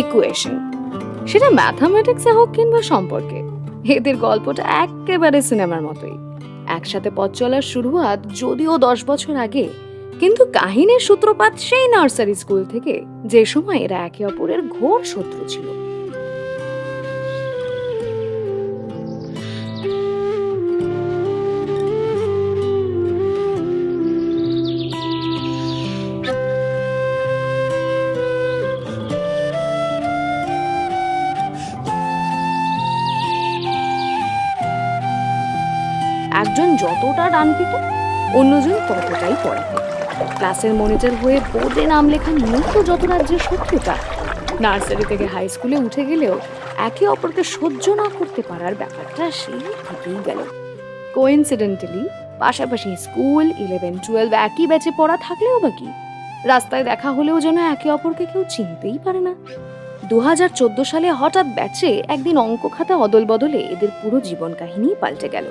Equation, সেটা ম্যাথামেটিক্সে হোক কিংবা সম্পর্কে। এদের গল্পটা একেবারে সিনেমার মতোই। একসাথে পথ চলার শুরুয়াত যদিও 10 বছর আগে, কিন্তু কাহিনীর সূত্রপাত সেই নার্সারি স্কুল থেকে, যে সময় এরা একে অপরের ঘোর শত্রু ছিল। একজন যতটা ডানপিটে, অন্যজন ততটাই পড়ে। ক্লাসের মনিটর হয়ে বোর্ডে নাম লেখা নিয়েই তো যত রাজ্যের শত্রুতা। নার্সারি থেকে হাই স্কুলে উঠে গেলেও একে অপরকে সহ্য না করতে পারার ব্যাপারটা সেই থেকেই গেল। কোইন্সিডেন্টালি পাশাপাশি স্কুল 11-12 একই ব্যাচে পড়া থাকলেও বা কি, রাস্তায় দেখা হলেও যেন একে অপরকে কেউ চিনতেই পারে না। 2014 সালে হঠাৎ ব্যাচে একদিন অঙ্ক খাতা অদল বদলে এদের পুরো জীবন কাহিনী পাল্টে গেল।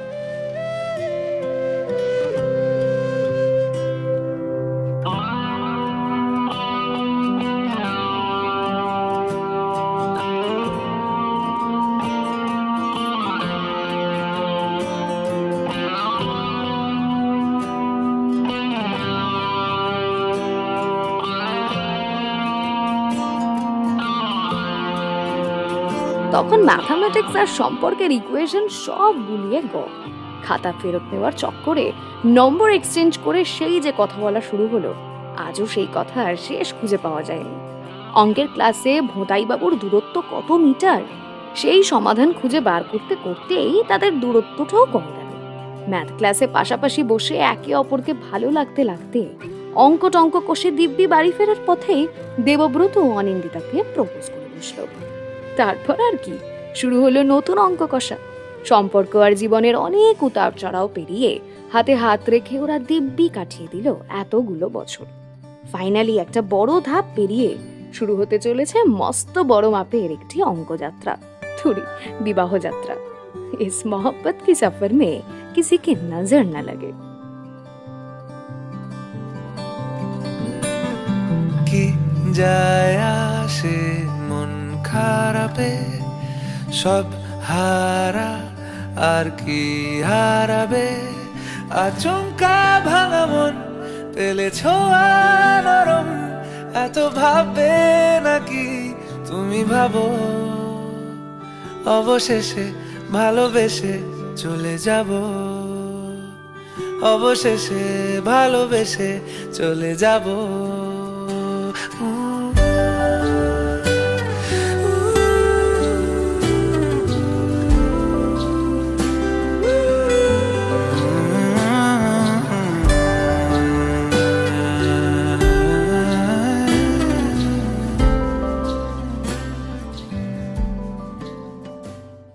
তখন ম্যাথামেটিক্স আর সম্পর্কের ইকুয়েশন সব গুলিয়ে খাতা ফেরত নেওয়ার চক্করে নম্বর এক্সচেঞ্জ করে সেই যে কথা বলা শুরু হলো, আজও সেই কথা আর শেষ খুঁজে পাওয়া যায়নি। অঙ্কের ক্লাসে ভোঁতাইবাবুর দূরত্ব কত মিটার, সেই সমাধান খুঁজে বার করতে করতেই তাদের দূরত্বটাও কমে গেল। ম্যাথ ক্লাসে পাশাপাশি বসে একে অপরকে ভালো লাগতে লাগতে অঙ্ক টঙ্ক কষে দিব্যি বাড়ি ফেরার পথেই দেবব্রত অনিন্দিতাকে প্রপোজ করে বসল। তারপর আর কি, শুরু হলো নতুন অঙ্ক কষা। সম্পর্ক আর জীবনের অনেক উতার চড়াও পেরিয়ে হাতে হাত রেখে ওরা দিব্যি কাটিয়ে দিল এতগুলো বছর। ফাইনালি একটা বড় ধাপ পেরিয়ে শুরু হতে চলেছে মস্ত বড় মাপের একটি অঙ্কযাত্রা, বিবাহ যাত্রা। इस मोहब्बत की सफर में किसी की नजर न लगे। কি যায় আসে মন খারাপে, সব হারা আর কি হারাবে, আচমকা ভাঙা মন পেলে ছোঁয়া নরম, এত ভাববে নাকি তুমি ভাবো, অবশেষে ভালোবেসে চলে যাব, অবশেষে ভালোবেসে চলে যাব।